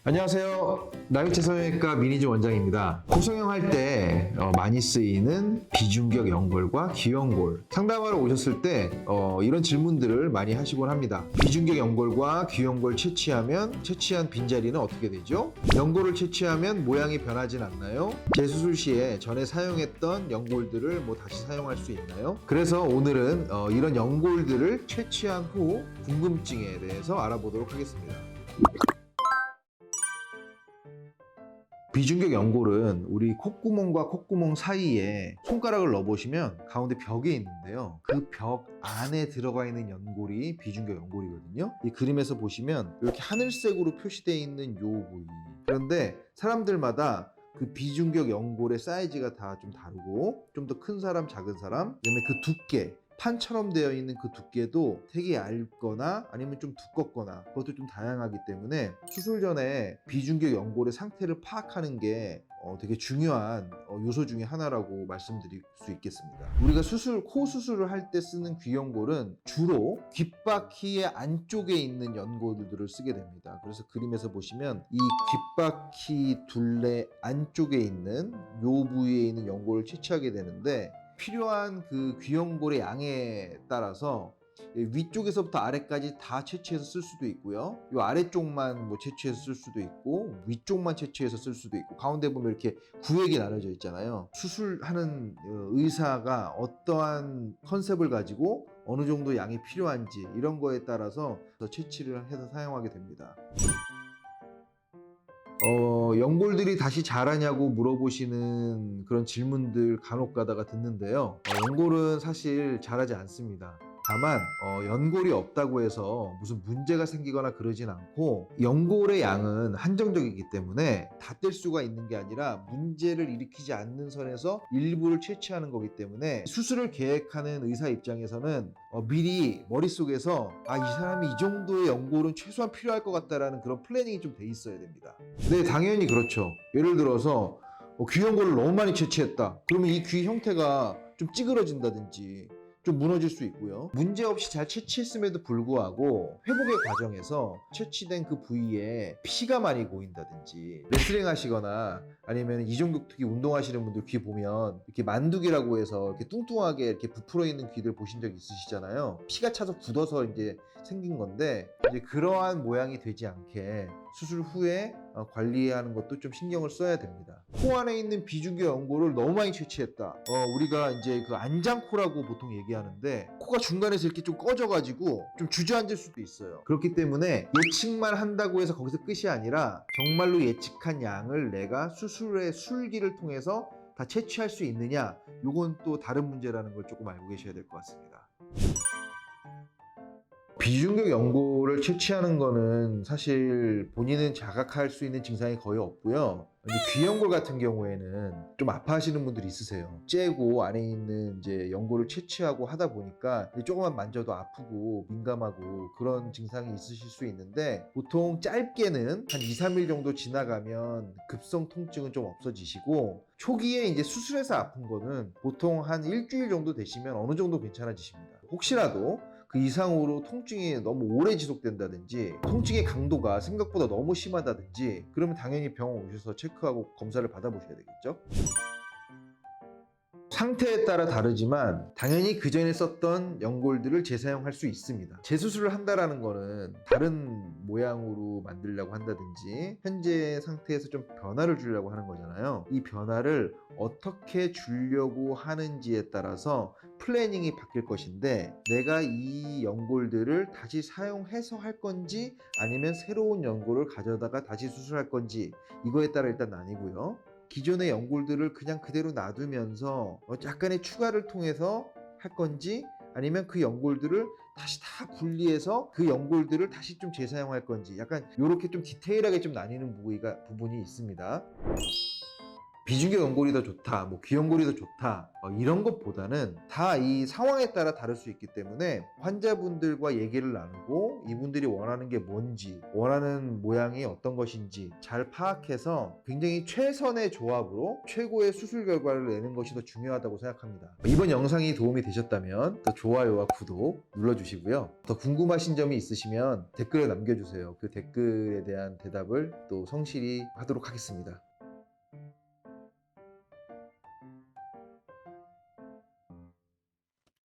안녕하세요. 나미채 성형외과 민희주 원장입니다. 코성형 할 때 많이 쓰이는 비중격 연골과 귀연골 상담하러 오셨을 때 이런 질문들을 많이 하시곤 합니다. 비중격 연골과 귀연골 채취하면 채취한 빈자리는 어떻게 되죠? 연골을 채취하면 모양이 변하진 않나요? 재수술 시에 전에 사용했던 연골들을 다시 사용할 수 있나요? 그래서 오늘은 이런 연골들을 채취한 후 궁금증에 대해서 알아보도록 하겠습니다. 비중격 연골은 우리 콧구멍과 콧구멍 사이에 손가락을 넣어보시면 가운데 벽이 있는데요. 그 벽 안에 들어가 있는 연골이 비중격 연골이거든요. 이 그림에서 보시면 이렇게 하늘색으로 표시되어 있는 요 부위. 그런데 사람들마다 그 비중격 연골의 사이즈가 다 좀 다르고 좀 더 큰 사람, 작은 사람, 그다음에 그 두께, 판처럼 되어 있는 그 두께도 되게 얇거나 아니면 좀 두껍거나 그것도 좀 다양하기 때문에 수술 전에 비중격 연골의 상태를 파악하는 게 되게 중요한 요소 중에 하나라고 말씀드릴 수 있겠습니다. 우리가 코 수술을 할 때 쓰는 귀연골은 주로 귓바퀴의 안쪽에 있는 연골들을 쓰게 됩니다. 그래서 그림에서 보시면 이 귓바퀴 둘레 안쪽에 있는 요 부위에 있는 연골을 채취하게 되는데, 필요한 그 귀연골의 양에 따라서 위쪽에서부터 아래까지 다 채취해서 쓸 수도 있고요. 이 아래쪽만 채취해서 쓸 수도 있고, 위쪽만 채취해서 쓸 수도 있고, 가운데 보면 이렇게 구획이 나눠져 있잖아요. 수술하는 의사가 어떠한 컨셉을 가지고 어느 정도 양이 필요한지 이런 거에 따라서 채취를 해서 사용하게 됩니다. 연골들이 다시 자라냐고 물어보시는 그런 질문들 간혹 가다가 듣는데요. 연골은 사실 자라지 않습니다. 다만 연골이 없다고 해서 무슨 문제가 생기거나 그러진 않고, 연골의 양은 한정적이기 때문에 다 뗄 수가 있는 게 아니라 문제를 일으키지 않는 선에서 일부를 채취하는 거기 때문에 수술을 계획하는 의사 입장에서는 미리 머릿속에서 이 사람이 이 정도의 연골은 최소한 필요할 것 같다라는 그런 플래닝이 좀 돼 있어야 됩니다. 네, 당연히 그렇죠. 예를 들어서 귀연골을 너무 많이 채취했다. 그러면 이 귀 형태가 좀 찌그러진다든지 좀 무너질 수 있고요. 문제없이 잘 채취했음에도 불구하고 회복의 과정에서 채취된 그 부위에 피가 많이 고인다든지, 레슬링 하시거나 아니면 이종격투기 운동하시는 분들 귀 보면 이렇게 만두귀라고 해서 이렇게 뚱뚱하게 이렇게 부풀어 있는 귀들 보신 적 있으시잖아요. 피가 차서 굳어서 이제 생긴 건데, 이제 그러한 모양이 되지 않게 수술 후에 관리하는 것도 좀 신경을 써야 됩니다. 코 안에 있는 비중격 연골을 너무 많이 채취했다. 우리가 이제 그 안장코라고 보통 얘기하는데, 코가 중간에서 이렇게 좀 꺼져가지고 좀 주저앉을 수도 있어요. 그렇기 때문에 예측만 한다고 해서 거기서 끝이 아니라 정말로 예측한 양을 내가 수술의 술기를 통해서 다 채취할 수 있느냐, 요건 또 다른 문제라는 걸 조금 알고 계셔야 될 것 같습니다. 비중격 연골을 채취하는 거는 사실 본인은 자각할 수 있는 증상이 거의 없고요. 귀연골 같은 경우에는 좀 아파하시는 분들이 있으세요. 째고 안에 있는 이제 연골을 채취하고 하다 보니까 조금만 만져도 아프고 민감하고 그런 증상이 있으실 수 있는데, 보통 짧게는 한 2, 3일 정도 지나가면 급성 통증은 좀 없어지시고, 초기에 이제 수술해서 아픈 거는 보통 한 일주일 정도 되시면 어느 정도 괜찮아지십니다. 혹시라도 그 이상으로 통증이 너무 오래 지속된다든지, 통증의 강도가 생각보다 너무 심하다든지, 그러면 당연히 병원 오셔서 체크하고 검사를 받아보셔야 되겠죠. 상태에 따라 다르지만 당연히 그 전에 썼던 연골들을 재사용할 수 있습니다. 재수술을 한다라는 거는 다른 모양으로 만들려고 한다든지 현재 상태에서 좀 변화를 주려고 하는 거잖아요. 이 변화를 어떻게 주려고 하는지에 따라서 플래닝이 바뀔 것인데, 내가 이 연골들을 다시 사용해서 할 건지 아니면 새로운 연골을 가져다가 다시 수술할 건지, 이거에 따라 일단 나뉘고요. 기존의 연골들을 그냥 그대로 놔두면서 약간의 추가를 통해서 할 건지, 아니면 그 연골들을 다시 다 분리해서 그 연골들을 다시 좀 재사용할 건지, 약간 이렇게 좀 디테일하게 좀 나뉘는 부분이 있습니다. 비중격 연골이 더 좋다, 뭐 귀연골이 더 좋다, 이런 것보다는 다 이 상황에 따라 다를 수 있기 때문에 환자분들과 얘기를 나누고 이분들이 원하는 게 뭔지, 원하는 모양이 어떤 것인지 잘 파악해서 굉장히 최선의 조합으로 최고의 수술 결과를 내는 것이 더 중요하다고 생각합니다. 이번 영상이 도움이 되셨다면 또 좋아요와 구독 눌러주시고요. 더 궁금하신 점이 있으시면 댓글에 남겨주세요. 그 댓글에 대한 대답을 또 성실히 하도록 하겠습니다.